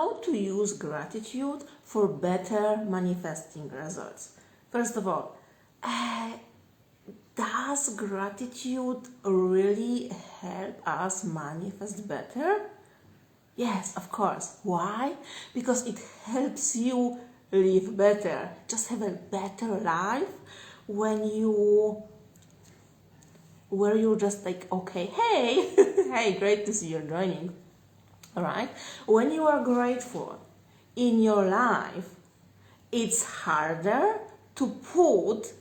how to use gratitude for better manifesting results. First of all, does gratitude really help us manifest better? Yes, of course. Why? Because it helps you live better, just have a better life when where you're just like, okay, hey, hey, great to see you're joining. All right? When you are grateful in your life, it's harder to put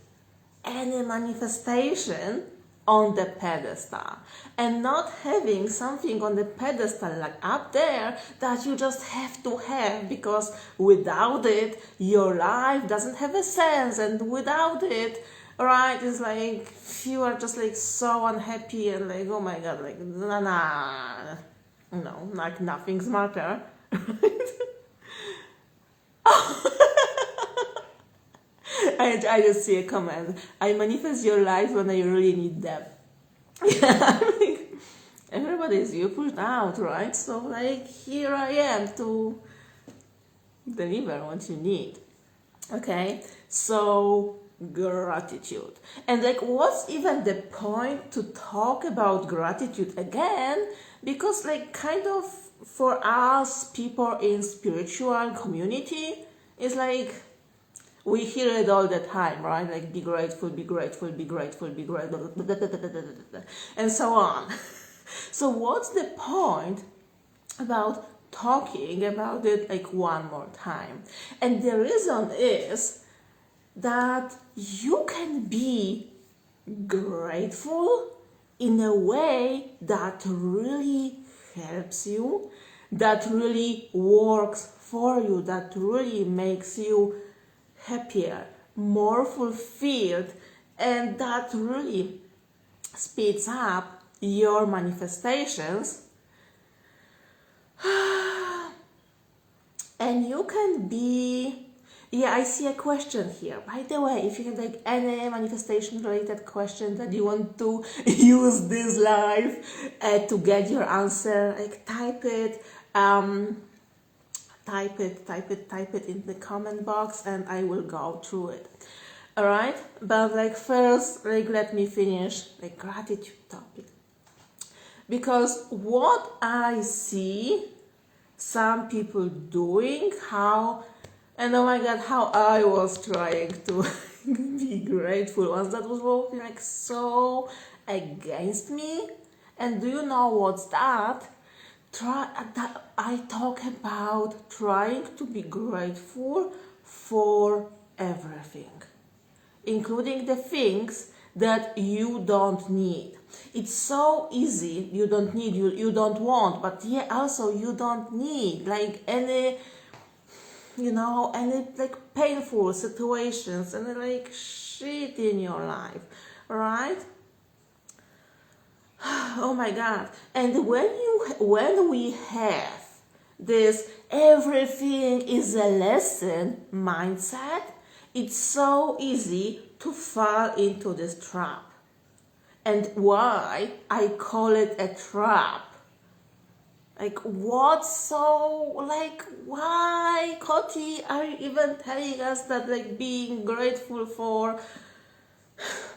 any manifestation on the pedestal, and not having something on the pedestal like up there that you just have to have, because without it your life doesn't have a sense, and without it, right, it's like you are just like so unhappy and like, oh my god, like nah, no, like nothing's matter. I just see a comment. I manifest your life when I really need them. Yeah, like, everybody is you pushed out, right? So like here I am to deliver what you need. Okay, so gratitude. And like, what's even the point to talk about gratitude again? Because like, kind of for us people in spiritual community, it's like we hear it all the time, right? Like, be grateful, be grateful, be grateful, be grateful, and so on. So what's the point about talking about it like one more time? And the reason is that you can be grateful in a way that really helps you, that really works for you, that really makes you happier, more fulfilled, and that really speeds up your manifestations. And you can be, yeah, I see a question here. By the way, if you have like any manifestation related question that you want to use this live to get your answer, like type it in the comment box and I will go through it. All right, but like first, like let me finish like gratitude topic, because what I see some people doing, and oh my god, how I was trying to be grateful once, that was working like so against me. And do you know what's that? I talk about trying to be grateful for everything, including the things that you don't need. It's so easy. You don't need, you don't want, but yeah, also you don't need like any, any like painful situations and like shit in your life, right? Oh my god. And when we have this everything is a lesson mindset, it's so easy to fall into this trap. And why I call it a trap? Like, what's so, like, why, Koti, are you even telling us that, like, being grateful for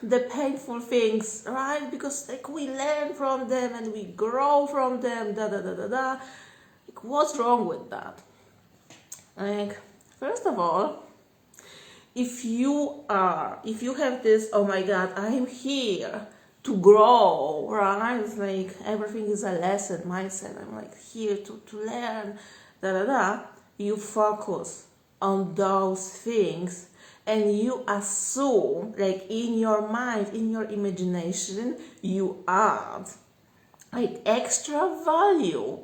the painful things, right? Because, like, we learn from them and we grow from them, Like, what's wrong with that? Like, first of all, if you have this, oh my god, I'm here to grow, right? It's like everything is a lesson mindset. I'm like here to learn, You focus on those things and you assume, like in your mind, in your imagination, you add like extra value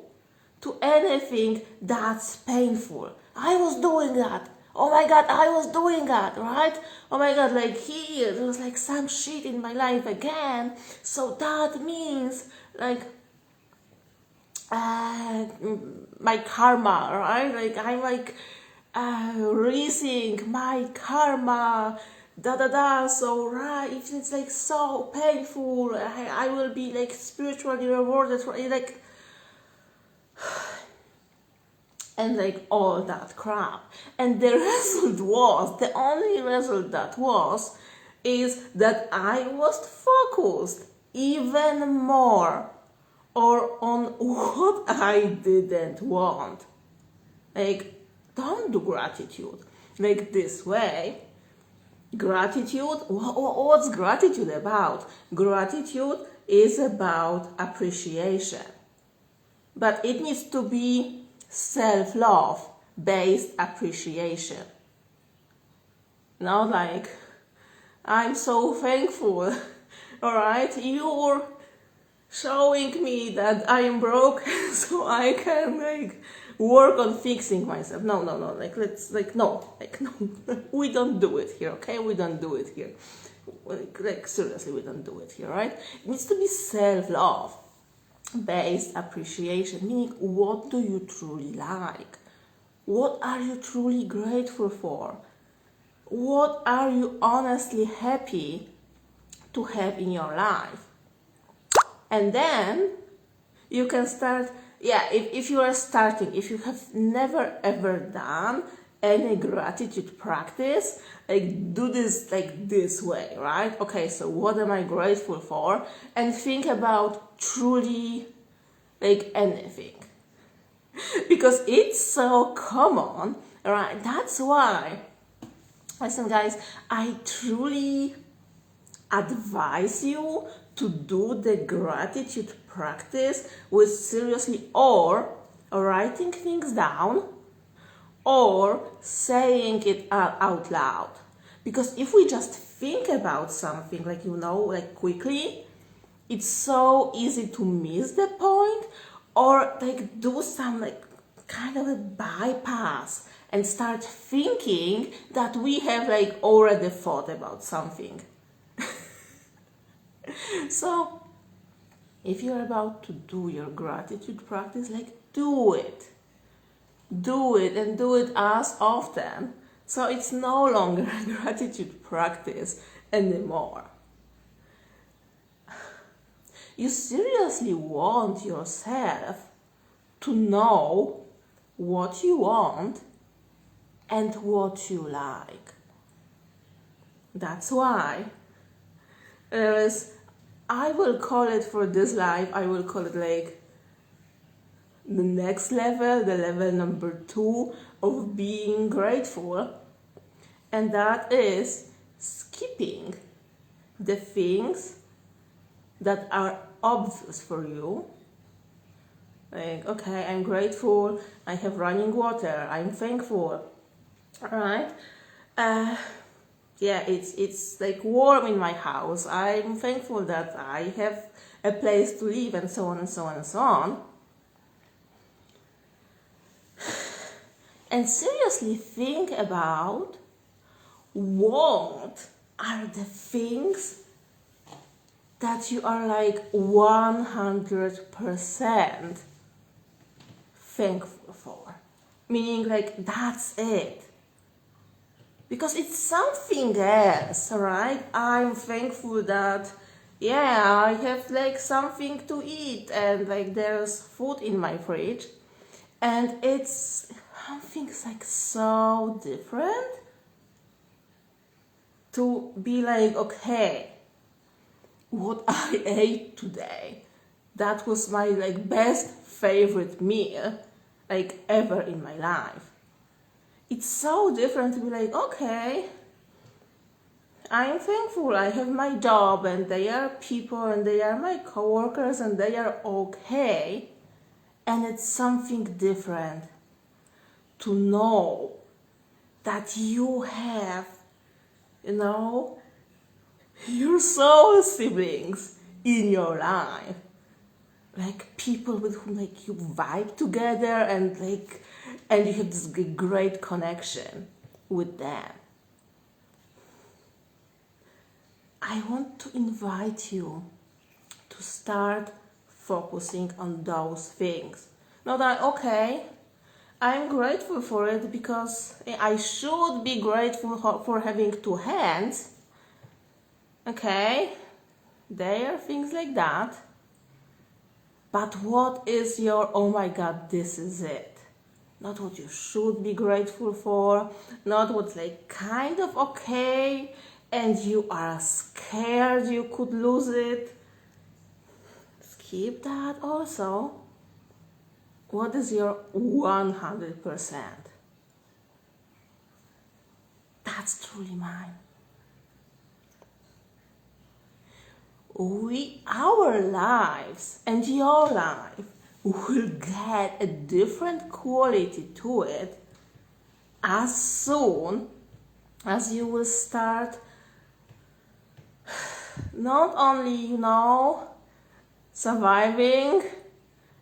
to anything that's painful. I was doing that. Oh my god, I was doing that, right? Oh my god, like here, there was like some shit in my life again. So that means like my karma, right? Like I'm like raising my karma, So right, if it's like so painful, I will be like spiritually rewarded for it. Like and like all that crap. And the result was, the only result that was, is that I was focused even more or on what I didn't want. Like, don't do gratitude like this way. Gratitude, what's gratitude about? Gratitude is about appreciation. But it needs to be self-love based appreciation. Not like, I'm so thankful, alright? You're showing me that I am broke so I can like work on fixing myself. No, no, we don't do it here, okay? We don't do it here. Like seriously, we don't do it here, right? It needs to be self-love based appreciation, meaning what do you truly like? What are you truly grateful for? What are you honestly happy to have in your life? And then you can start, if you are starting, if you have never ever done any gratitude practice, like do this like this way, right? Okay, so what am I grateful for? And think about truly like anything. Because it's so common, right? That's why, listen guys, I truly advise you to do the gratitude practice with seriously or writing things down or saying it out loud. Because if we just think about something like quickly, it's so easy to miss the point or like do some like kind of a bypass and start thinking that we have like already thought about something. So if you're about to do your gratitude practice, like do it and do it as often, so it's no longer a gratitude practice anymore. You seriously want yourself to know what you want and what you like. That's why I will call it, for this life, I will call it like the next level, the level number 2 of being grateful. And that is skipping the things that are obvious for you. Like, okay, I'm grateful, I have running water, I'm thankful, alright? It's like warm in my house, I'm thankful that I have a place to live, and so on and so on and so on. And seriously think about what are the things that you are like 100% thankful for. Meaning like that's it. Because it's something else, right? I'm thankful that, I have like something to eat and like there's food in my fridge. And it's something like so different to be like, okay, what I ate today, that was my like best favorite meal like ever in my life. It's so different to be like, okay, I'm thankful I have my job and they are people and they are my coworkers and they are okay. And it's something different to know that you have, your soul siblings in your life. Like people with whom like you vibe together and you have this great connection with them. I want to invite you to start focusing on those things. Not that, okay, I'm grateful for it because I should be grateful for having 2 hands. Okay, there are things like that. But what is your, oh my God, this is it? not what you should be grateful for, not what's like kind of okay, and you are scared you could lose it. Skip that also. What is your 100%? That's truly mine. Our lives and your life will get a different quality to it as soon as you will start not only, surviving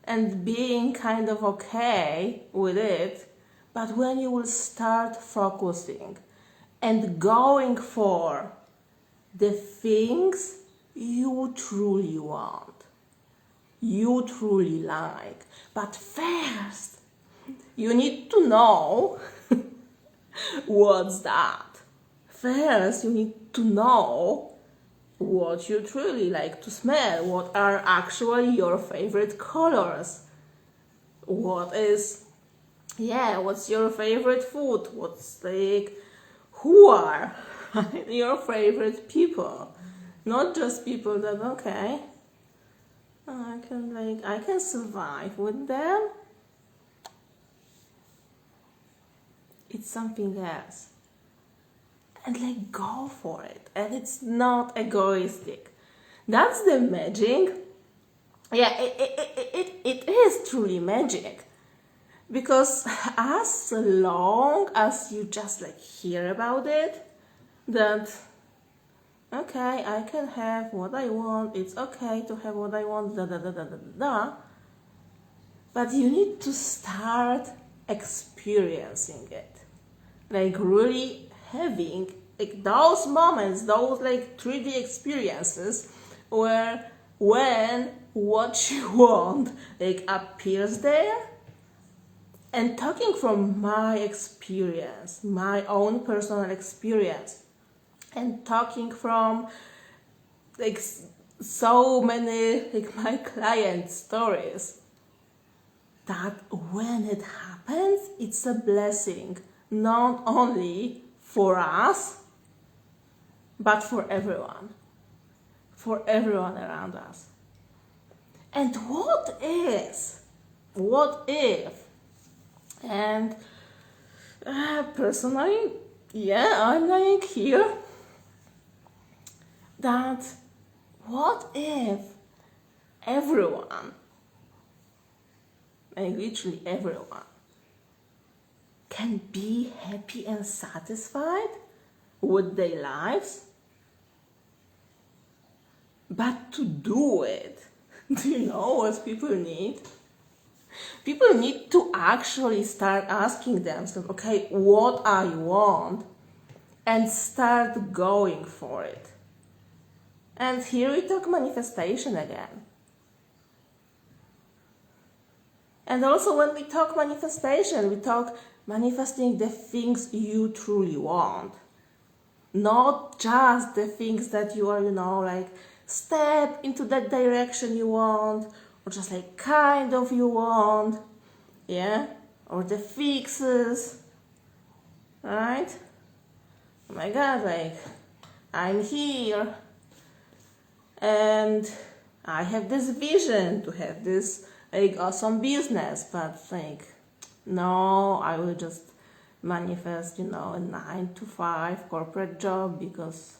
and being kind of okay with it, but when you will start focusing and going for the things you truly want, you truly like. But first, you need to know what's that. First, you need to know what you truly like to smell, what are actually your favorite colors, what's your favorite food, what's like, who are your favorite people, not just people that, okay, I can survive with them. It's something else. And go for it. And it's not egoistic. That's the magic. Yeah, it is truly magic. Because as long as you just hear about it, that okay, I can have what I want, it's okay to have what I want, da da da da da da. But you need to start experiencing it. Really having those moments, those 3D experiences where when what you want appears there. And talking from my experience, my own personal experience, and talking from so many my client stories, that when it happens, it's a blessing, not only for us, but for everyone around us. And what if, and personally, I'm here, that what if everyone, literally everyone, can be happy and satisfied with their lives? But to do it, do you know what people need? People need to actually start asking themselves, okay, what I want, and start going for it. And here we talk manifestation again. And also when we talk manifestation, we talk manifesting the things you truly want. Not just the things that you are, step into that direction you want, or just kind of you want, yeah? Or the fixes, right? Oh my God, I'm here, and I have this vision to have this awesome business, but no, I will just manifest, a 9-to-5 corporate job because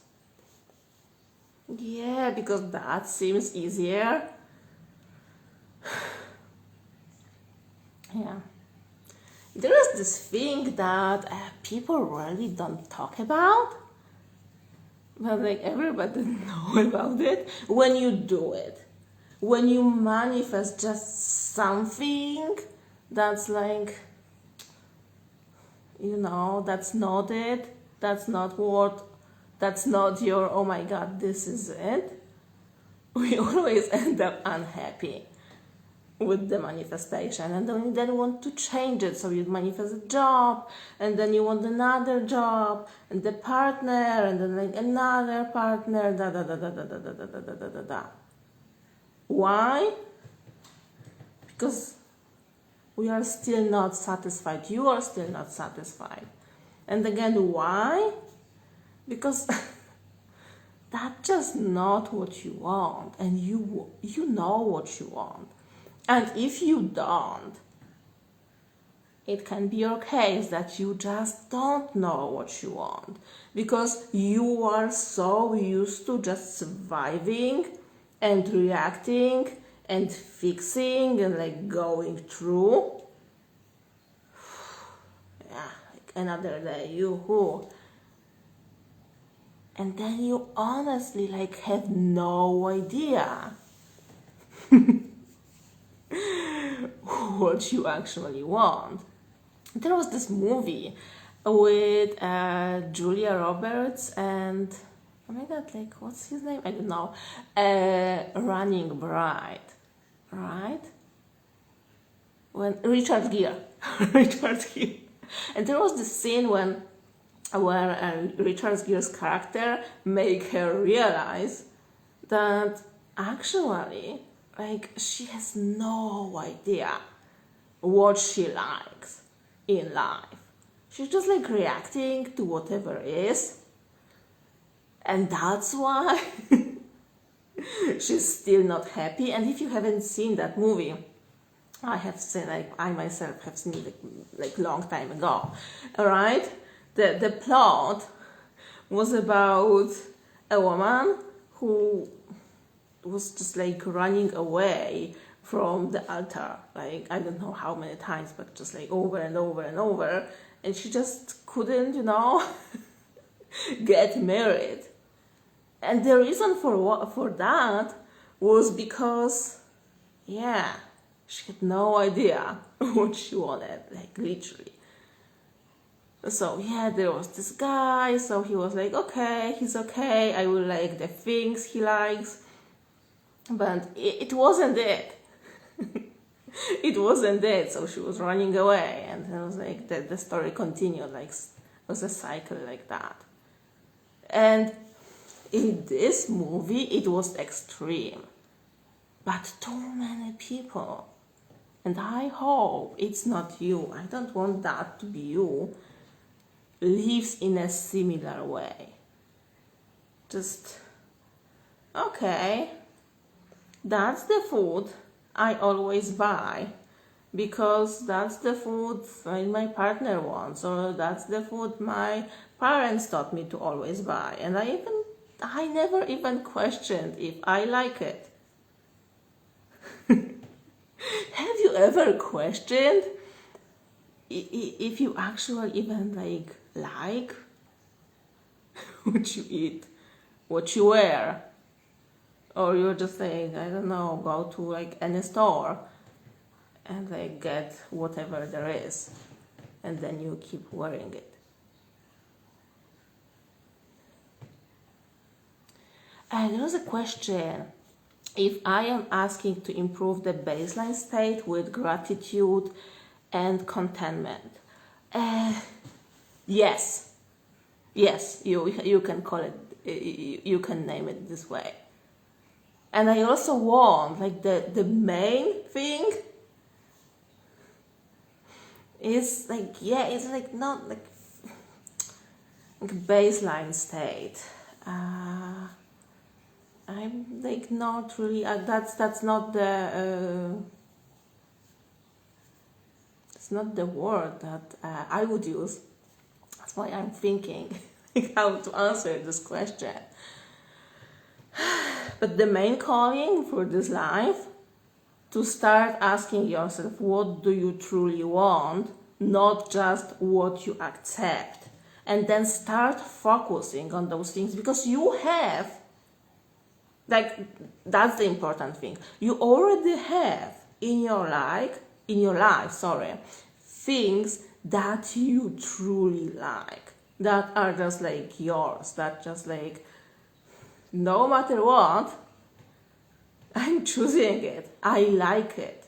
that seems easier. Yeah. There is this thing that people really don't talk about, but everybody know about it. When you do it, when you manifest just something that's that's not it, that's not your, oh my God, this is it. We always end up unhappy with the manifestation, and then you want to change it. So you manifest a job, and then you want another job, and the partner, and then another partner, da da da da da da da da da da da da. Why? Because we are still not satisfied. You are still not satisfied. And again, why? Because that's just not what you want, and you know what you want. And if you don't, it can be your case that you just don't know what you want, because you are so used to just surviving and reacting and fixing and like going through. Yeah, like another day, you-hoo. And then you honestly like have no idea what you actually want. There was this movie with Julia Roberts and, oh my god, like what's his name? I don't know. Running Bride, right? When Richard Gere, Richard Gere, and there was this scene where Richard Gere's character make her realize that actually, like, she has no idea what she likes in life. She's just like reacting to whatever is, and that's why she's still not happy. And if you haven't seen that movie, I have seen, like, I myself have seen it like long time ago, all right? The plot was about a woman who was just like running away from the altar, like I don't know how many times, but just like over and over and over, and she just couldn't, get married. And the reason for that was because, yeah, she had no idea what she wanted, like literally. So yeah, there was this guy, so he was like, okay, he's okay, I will like the things he likes, but it wasn't it. It wasn't it, so she was running away, and it was like the story continued, like it was a cycle like that. And in this movie, it was extreme, but too many people, and I hope it's not you, I don't want that to be you, lives in a similar way. Just, okay, that's the food I always buy because that's the food my partner wants, or that's the food my parents taught me to always buy, and I never even questioned if I like it. Have you ever questioned if you actually even like what you eat, what you wear, or you're just like, I don't know, go to like any store and like get whatever there is, and then you keep wearing it? And there was a question, if I am asking to improve the baseline state with gratitude and contentment. Yes, you can call it, you can name it this way. And I also want, like, the main thing is like, yeah, it's like not like baseline state. I'm like not really, that's not the, it's not the word that I would use. That's why I'm thinking how to answer this question. But the main calling for this life, to start asking yourself, what do you truly want, not just what you accept, and then start focusing on those things, because you have, like, that's the important thing, you already have in your life, things that you truly like, that are just like yours, that just like, no matter what, I'm choosing it, I like it.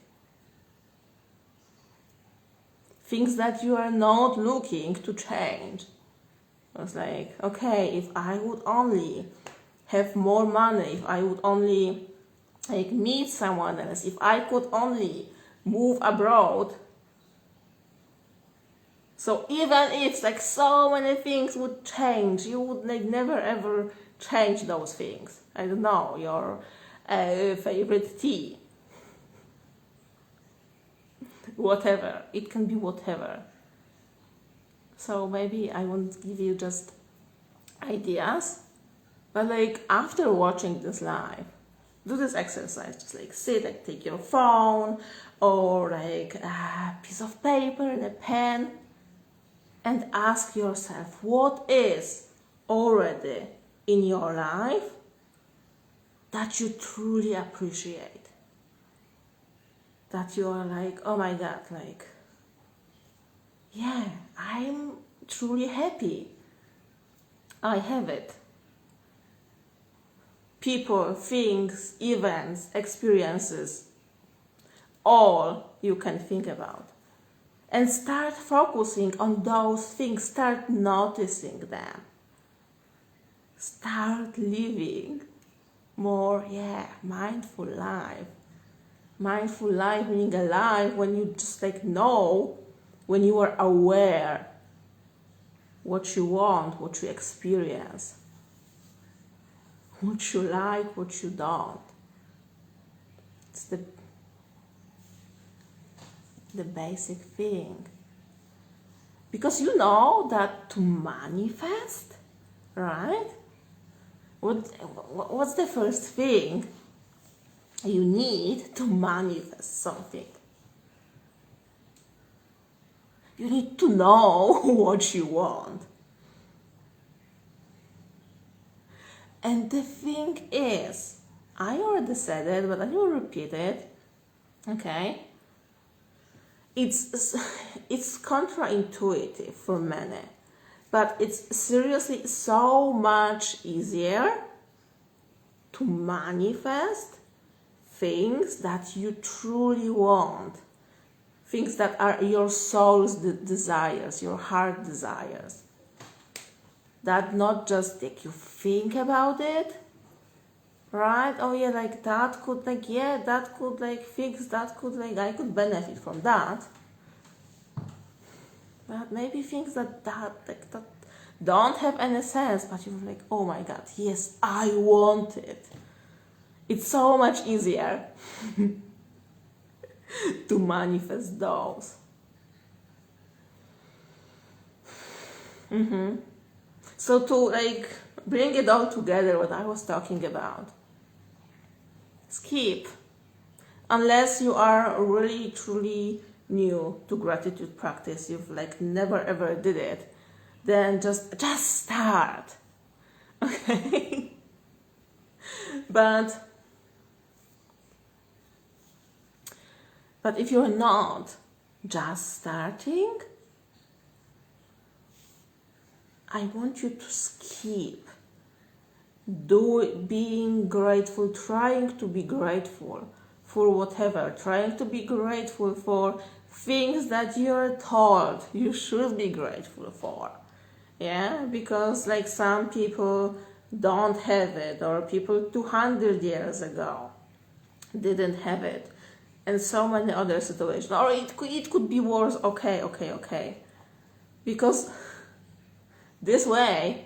Things that you are not looking to change. It's like, okay, if I would only have more money, if I would only like meet someone else, if I could only move abroad, So even if like so many things would change, you would like never ever change those things. I don't know, your favorite tea, whatever. It can be whatever. So maybe I won't give you just ideas, but like after watching this live, do this exercise. Just like sit, like take your phone or like a piece of paper and a pen and ask yourself what is already in your life that you truly appreciate. That you are like, oh my God, like, yeah, I'm truly happy. I have it. People, things, events, experiences, all you can think about. And start focusing on those things, start noticing them. Start living more, mindful life. Mindful life meaning a life when you just like know, when you are aware what you want, what you experience, what you like, what you don't. It's the basic thing. Because you know that to manifest, right? What's the first thing you need to manifest something? You need to know what you want. And the thing is, I already said it, but I will repeat it, okay? It's counterintuitive for many, but it's seriously so much easier to manifest things that you truly want, things that are your soul's desires, your heart desires. That not just like you think about it, right? Oh yeah, like that could like, that could like fix, that could like, I could benefit from that. But maybe things that don't have any sense, but you're like, oh my God, yes, I want it. It's so much easier to manifest those. So to like bring it all together, what I was talking about, skip. Unless you are really truly new to gratitude practice, you've like never ever did it, then just start. Okay? But if you're not just starting, I want you to skip being grateful, trying to be grateful for whatever, trying to be grateful for things that you're told you should be grateful for. Yeah, because like some people don't have it, or people 200 years ago didn't have it, and so many other situations, or it could be worse. Okay, because this way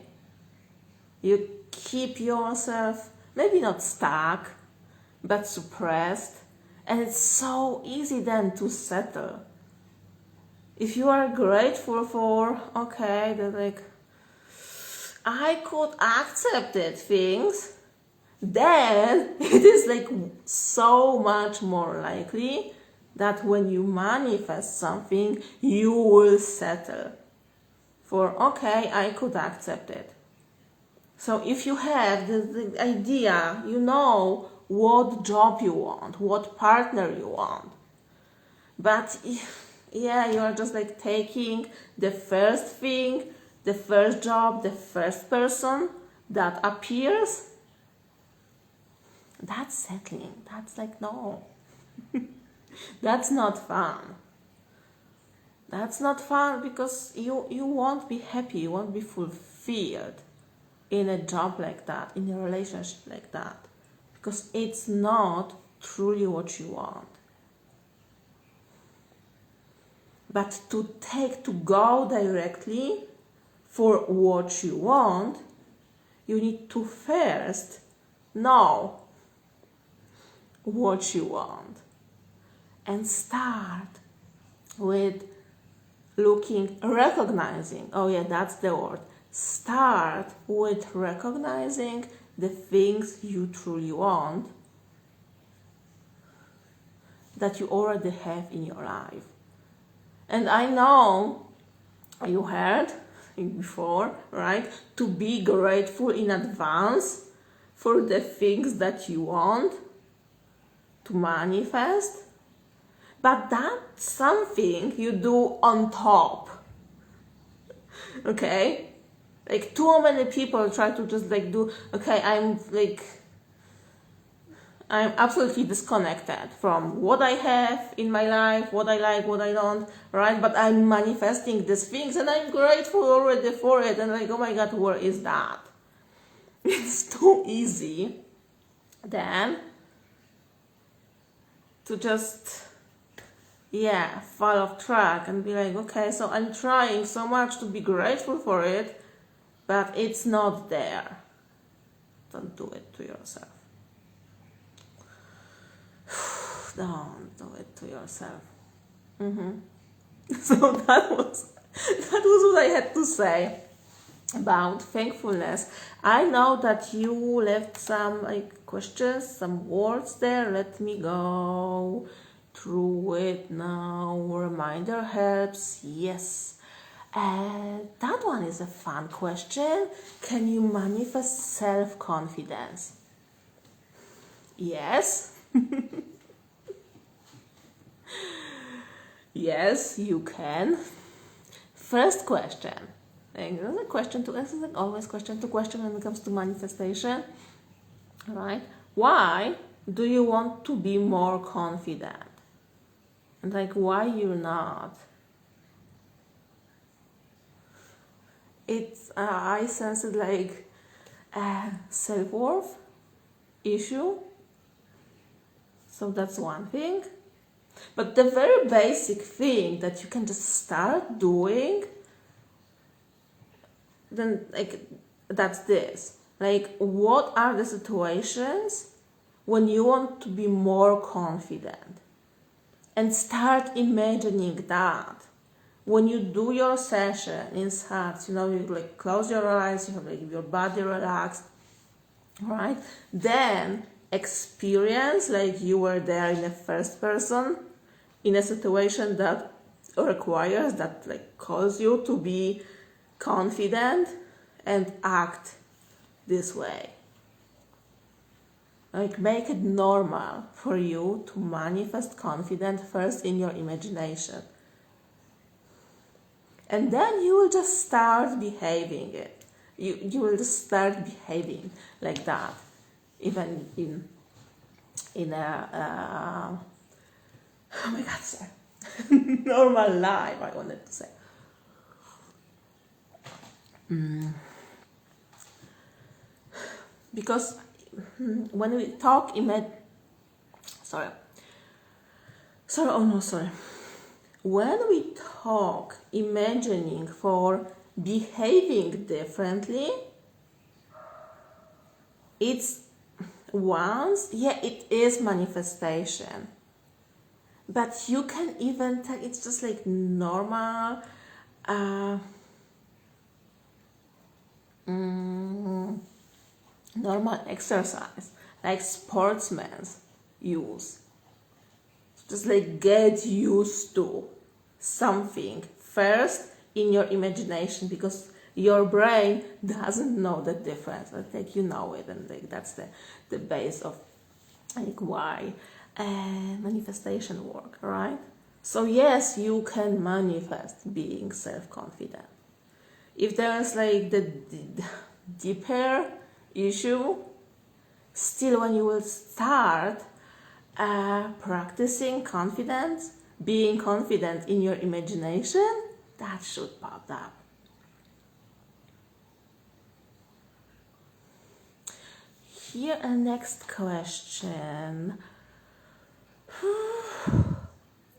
you keep yourself maybe not stuck but suppressed, and it's so easy then to settle. If you are grateful for, okay, that like I could accept it things, then it is like so much more likely that when you manifest something, you will settle for, okay, I could accept it. So if you have the idea, you know what job you want, what partner you want, but you are just like taking the first thing, the first job, the first person that appears, that's settling. That's like, no. That's not fun. That's not fun because you won't be happy, you won't be fulfilled in a job like that, in a relationship like that, because it's not truly what you want. But to go directly for what you want, you need to first know what you want and start with recognizing, oh yeah, that's the word. Start with recognizing the things you truly want that you already have in your life. And I know you heard before, right? To be grateful in advance for the things that you want to manifest. But that's something you do on top. Okay? Like too many people try to just do, okay, I'm absolutely disconnected from what I have in my life, what I like, what I don't, right? But I'm manifesting these things and I'm grateful already for it. And oh my God, where is that? It's too easy then to just, fall off track and be okay, so I'm trying so much to be grateful for it, but it's not there. Don't do it to yourself. Don't do it to yourself. So that was what I had to say about thankfulness. I know that you left some questions, some words there. Let me go through it now. Reminder helps. Yes. That one is a fun question. Can you manifest self-confidence? Yes. Yes, you can. First question. There's a question to answer, always question to question when it comes to manifestation. Right? Why do you want to be more confident? And why you're not? It's, I sense it a self-worth issue. So that's one thing. But the very basic thing that you can just start doing, then that's this. What are the situations when you want to be more confident? And start imagining that. When you do your session in SATS, you close your eyes, you have your body relaxed, right? Then experience you were there in the first person in a situation that requires, that calls you to be confident and act this way. Make it normal for you to manifest confidence first in your imagination. And then you will just start behaving it. You will just start behaving like that. Even in a oh my God, sorry. Normal life, I wanted to say. Because when we talk when we talk imagining for behaving differently, it's it is manifestation. But you can even tell it's just normal normal exercise, sportsmen use. Just get used to something first in your imagination, because your brain doesn't know the difference. You know it, and that's the base of why manifestation work, right? So yes, you can manifest being self-confident. If there's the deeper issue, still when you will start practicing confidence, being confident in your imagination, that should pop up. Here a next question.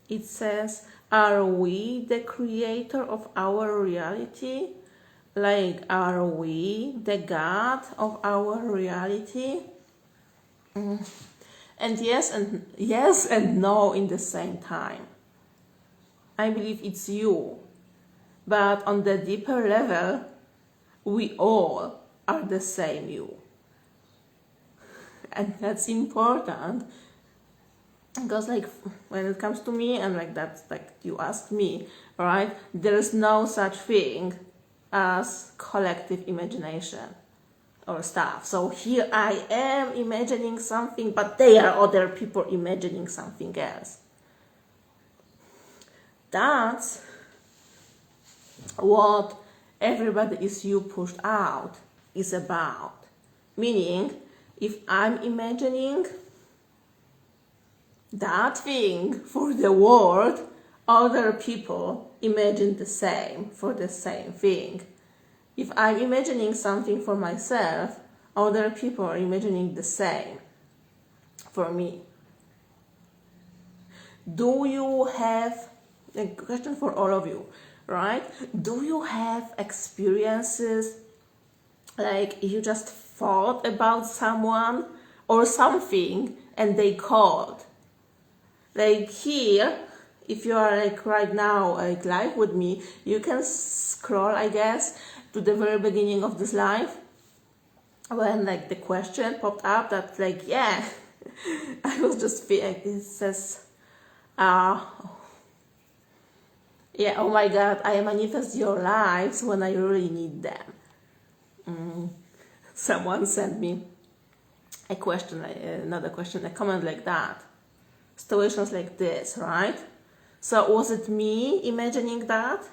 It says, Are we the creator of our reality? Like, are we the God of our reality? And yes and no in the same time. I believe it's you. But on the deeper level, we all are the same you. And that's important because, like, when it comes to me, and like that's like you asked me, right? There is no such thing as collective imagination or stuff. So here I am imagining something, but they are other people imagining something else. That's what everybody is you pushed out is about. Meaning, if I'm imagining that thing for the world, other people imagine the same for the same thing. If I'm imagining something for myself, other people are imagining the same for me. Do you have, a question for all of you, right? Do you have experiences like you just thought about someone or something and they called? Like here, if you are like right now like live with me, you can scroll, I guess, to the very beginning of this live when like the question popped up that like, yeah, I was just feeling, it says, yeah, oh my God, I manifest your lives when I really need them. Someone sent me a question, not a question, a comment like that. Situations like this, right? So was it me imagining that?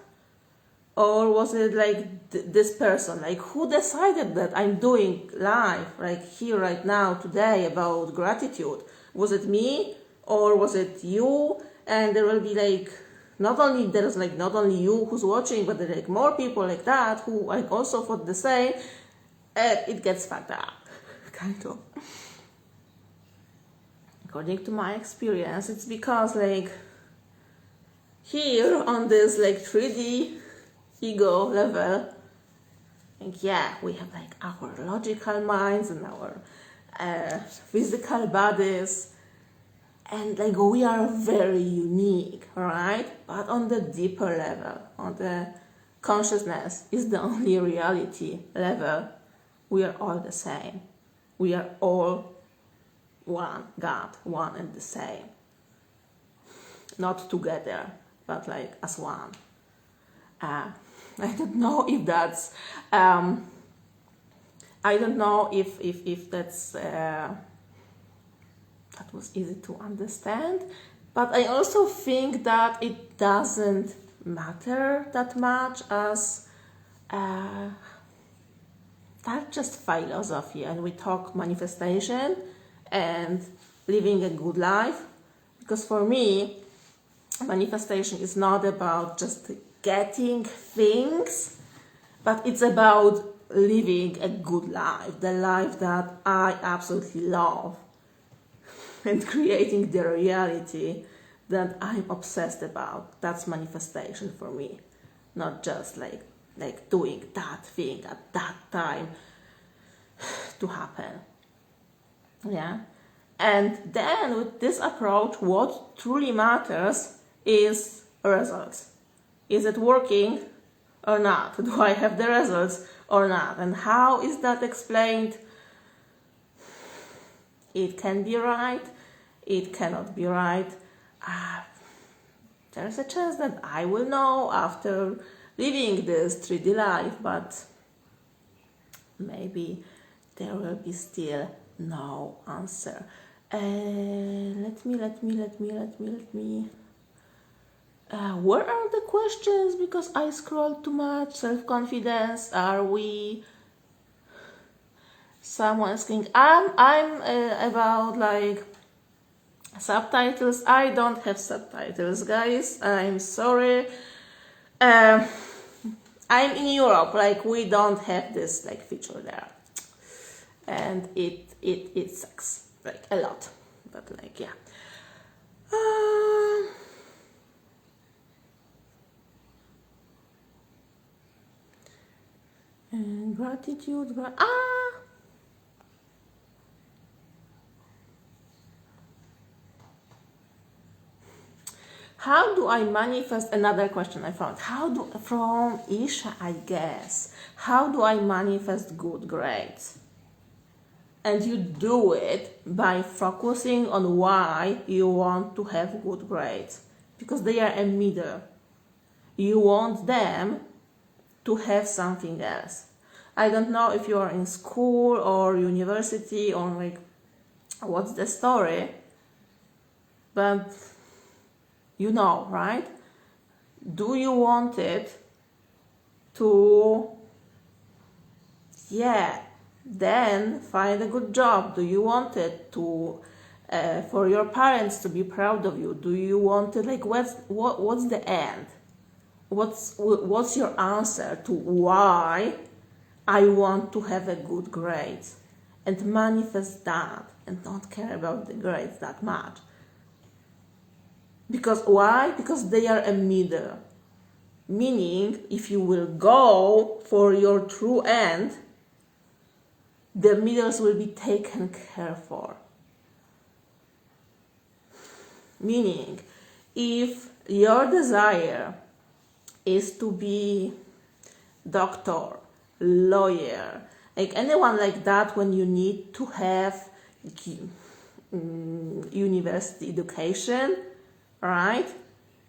Or was it like this person? Like, who decided that I'm doing live, like here right now, today, about gratitude? Was it me or was it you? And there will be like, not only you who's watching, but there are like more people like that who like also thought the same. It gets fucked up, kind of. According to my experience, it's because like here on this like 3D ego level, like yeah, we have like our logical minds and our physical bodies, and like we are very unique, right? But on the deeper level, on the consciousness is the only reality level, we are all the same. We are all one God, one and the same. Not together, but like as one. I don't know if that's I don't know if that's that was easy to understand, but I also think that it doesn't matter that much as that's just philosophy, and we talk manifestation and living a good life, because for me manifestation is not about just getting things, but it's about living a good life, the life that I absolutely love, and creating the reality that I'm obsessed about. That's manifestation for me, not just like doing that thing at that time to happen. Yeah. And then with this approach, what truly matters is results. Is it working or not? Do I have the results or not? And how is that explained? It can be right, it cannot be right. There's a chance that I will know after living this 3D life, but maybe there will be still no answer. Let me. Where are the questions? Because I scrolled too much. Self-confidence. Are we? Someone asking. I'm about like subtitles. I don't have subtitles, guys. I'm sorry. I'm in Europe. Like we don't have this like feature there, and it sucks like a lot. But like yeah. Gratitude. How do I manifest? Another question I found. From Isha, I guess. How do I manifest good grades? And you do it by focusing on why you want to have good grades, because they are a middle. You want them to have something else. I don't know if you are in school or university or like what's the story, but you know, right? Do you want it to, then find a good job? Do you want it to, for your parents to be proud of you? Do you want it, like, what's the end? What's your answer to why I want to have a good grade? And manifest that and don't care about the grades that much. Because why? Because they are a middle. Meaning, if you will go for your true end, the middles will be taken care for. Meaning, if your desire is to be doctor, lawyer, like anyone like that, when you need to have university education, right?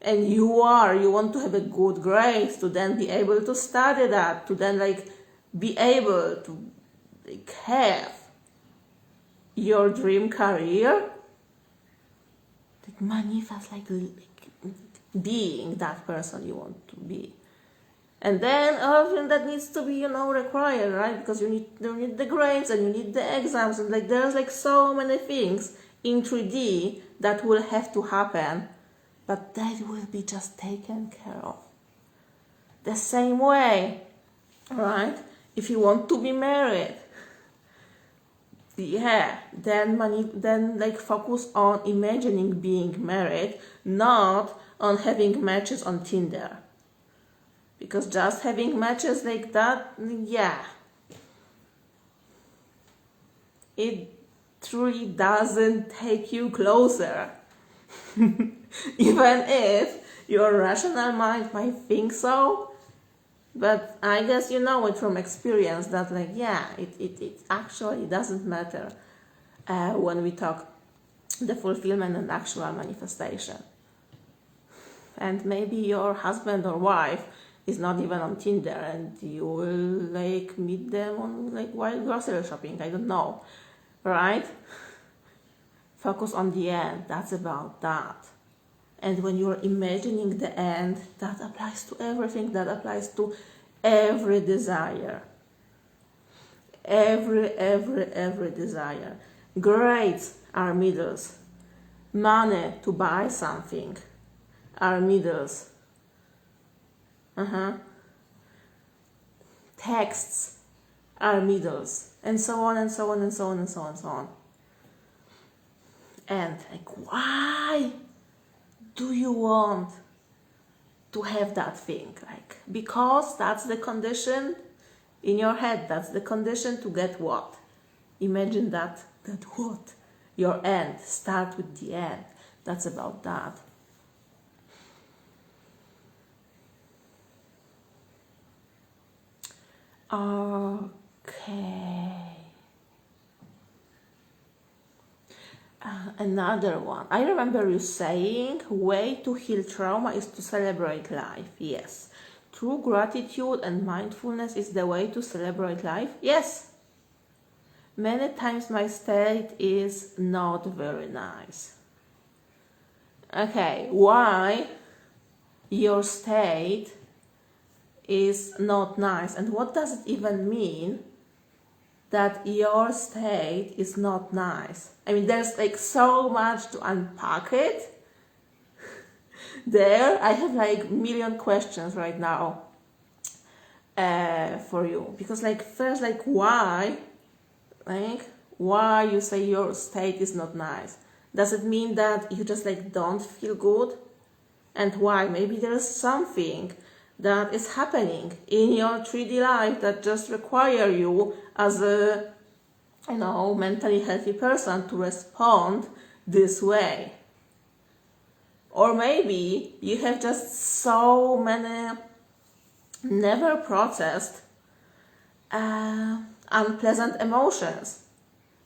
And you want to have a good grade to then be able to study that, to then like be able to like have your dream career, like manifest like being that person you want to be. And then everything that needs to be, required, right? Because you need the grades and you need the exams, and like there's like so many things in 3D that will have to happen, but that will be just taken care of. The same way, right? If you want to be married, then like focus on imagining being married, not on having matches on Tinder. Because just having matches like that, it truly doesn't take you closer. Even if your rational mind might think so, but I guess you know it from experience that it actually doesn't matter when we talk the fulfillment and actual manifestation. And maybe your husband or wife is not even on Tinder, and you will like meet them on like while grocery shopping, I don't know, right? Focus on the end, that's about that. And when you're imagining the end, that applies to everything, that applies to every desire. Every desire. Grades are middles. Money to buy something are middles. Texts are middles. And so on and so on and so on and so on and so on. And like, why do you want to have that thing? Like, because that's the condition in your head. That's the condition to get what? Imagine that what? Your end. Start with the end. That's about that. Okay. Another one. I remember you saying, way to heal trauma is to celebrate life. Yes. True gratitude and mindfulness is the way to celebrate life. Yes. Many times my state is not very nice. Okay, why your state is not nice? And what does it even mean that your state is not nice? I mean, there's like so much to unpack it. There, I have like million questions right now for you. Because like first, like why you say your state is not nice? Does it mean that you just like don't feel good? And why? Maybe there is something that is happening in your 3D life that just require you as a mentally healthy person to respond this way. Or maybe you have just so many never processed unpleasant emotions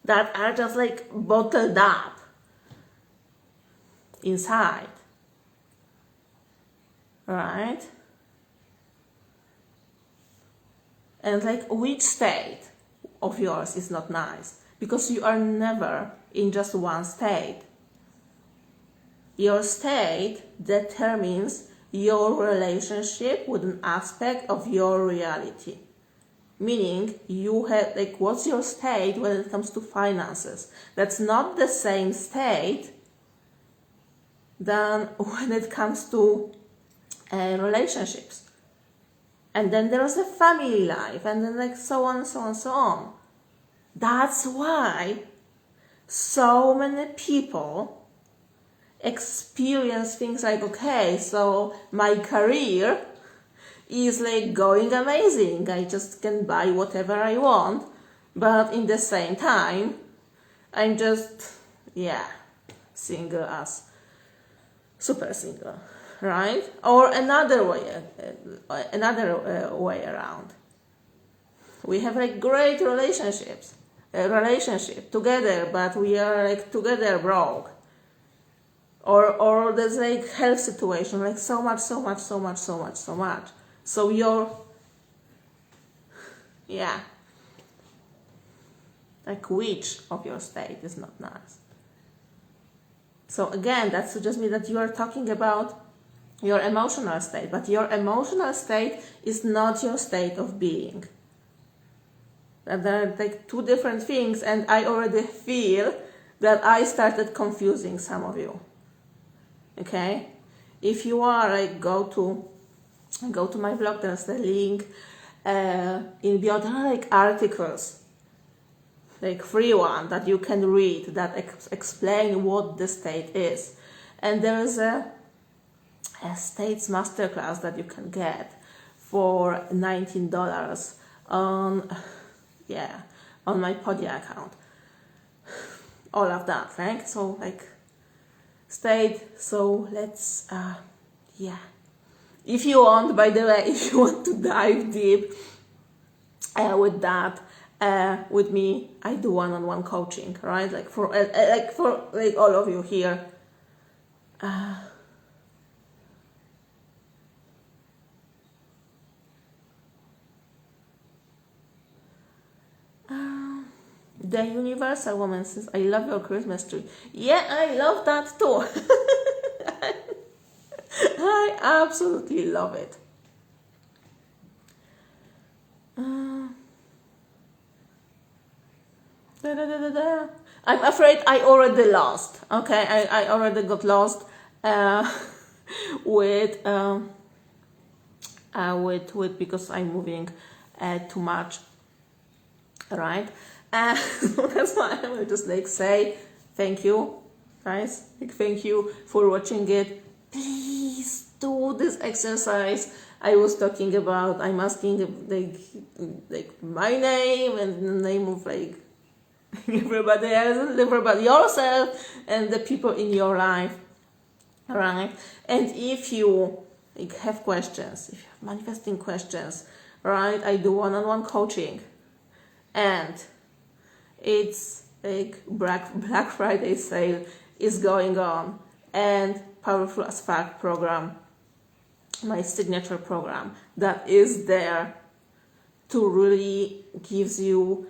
that are just like bottled up inside, right? And like, which state of yours is not nice? Because you are never in just one state. Your state determines your relationship with an aspect of your reality. Meaning, you have, like, what's your state when it comes to finances? That's not the same state than when it comes to relationships. And then there's a family life, and then like so on, so on, so on. That's why so many people experience things like, okay, so my career is like going amazing. I just can buy whatever I want, but in the same time, I'm just, single as super single, right? Or another way around. We have like great relationship together, but we are like together broke. Or there's like health situation, like so much. So like which of your state is not nice? So again, that suggests me that you are talking about your emotional state, but your emotional state is not your state of being. There are like two different things, and I already feel that I started confusing some of you. Okay? If you are like, go to my blog, there's the link in bio. There are like articles, like free one that you can read that explain what the state is. And there is a states masterclass that you can get for $19 on my Podia account. All of that, right? So like state. So let's if you want, by the way, if you want to dive deep with that with me, I do one-on-one coaching, right? Like for all of you here. The Universal Woman says, I love your Christmas tree. Yeah, I love that too. I absolutely love it. I'm afraid I already lost. Okay, I already got lost with because I'm moving too much, right? That's why I will just like say thank you, guys. Like, thank you for watching it. Please do this exercise I was talking about. I'm asking like my name and the name of like everybody else, everybody yourself, and the people in your life, right? And if you like have questions, if you have manifesting questions, right? I do one-on-one coaching, and it's like Black Friday sale is going on, and Powerful as Fuck program, my signature program that is there to really gives you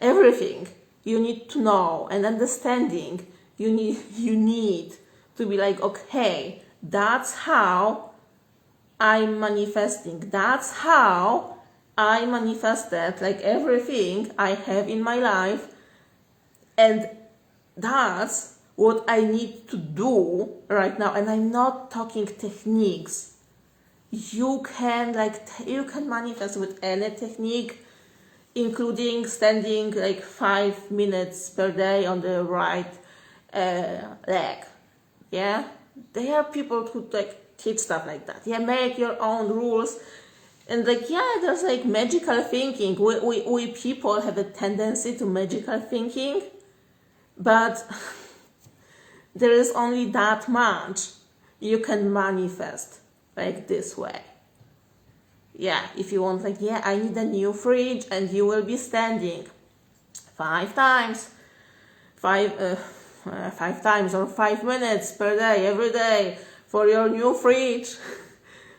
everything you need to know and understanding. You need to be like, okay, that's how I'm manifesting. That's how I manifested like everything I have in my life, and that's what I need to do right now. And I'm not talking techniques. You can manifest with any technique, including standing like 5 minutes per day on the right leg. Yeah, there are people who like teach stuff like that. Yeah, make your own rules. And like, yeah, there's like magical thinking. We people have a tendency to magical thinking, but there is only that much you can manifest like this way. Yeah, if you want, like, yeah, I need a new fridge, and you will be standing 5 times, 5 times or 5 minutes per day, every day, for your new fridge.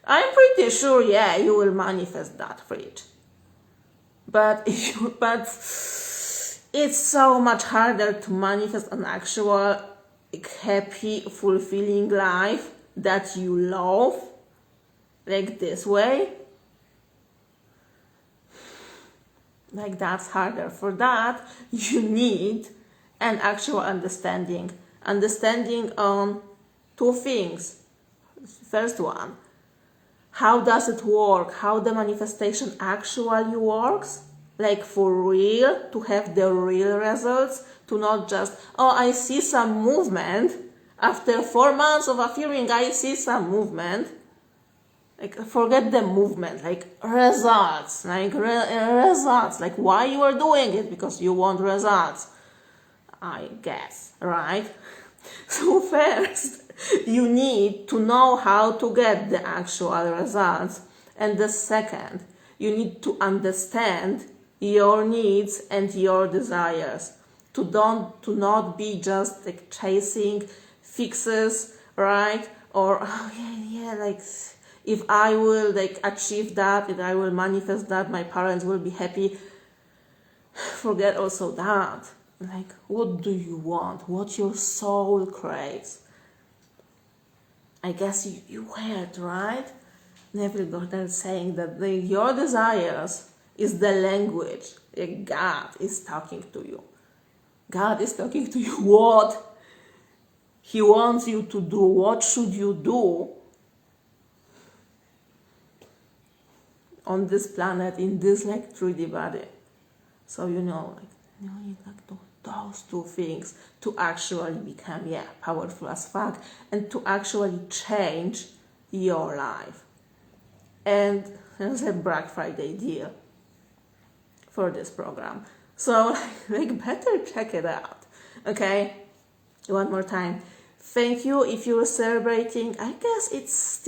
I'm pretty sure, yeah, you will manifest that fridge. But it's so much harder to manifest an actual happy, fulfilling life that you love, like this way. Like, that's harder. For that, you need an actual understanding on 2 things. First one, how does it work? How the manifestation actually works? Like, for real, to have the real results, to not just, oh, I see some movement. After 4 months of affirming, I see some movement. Like, forget the movement, like results, results, like why you are doing it, because you want results, I guess, right? So first, you need to know how to get the actual results. And the second, you need to understand your needs and your desires, to not be just like chasing fixes, right? Or, oh yeah, like, if I will like achieve that, if I will manifest that, my parents will be happy. Forget also that. Like, what do you want? What your soul craves? I guess you heard, right? Neville Goddard saying that your desires is the language. Like, God is talking to you. God is talking to you what He wants you to do. What should you do on this planet, in this like 3D body? So you need like those 2 things to actually become, yeah, powerful as fuck, and to actually change your life. And there's a Black Friday deal for this program, so like better check it out. Okay, one more time, thank you if you're celebrating. I guess it's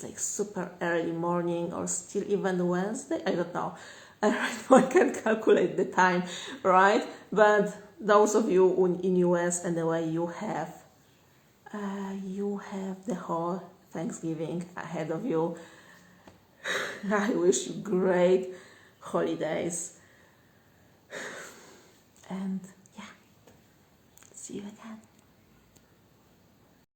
like super early morning, or still even Wednesday, I don't know. I can't calculate the time, right? But those of you in US, and the way you have the whole Thanksgiving ahead of you, I wish you great holidays. And yeah, see you again.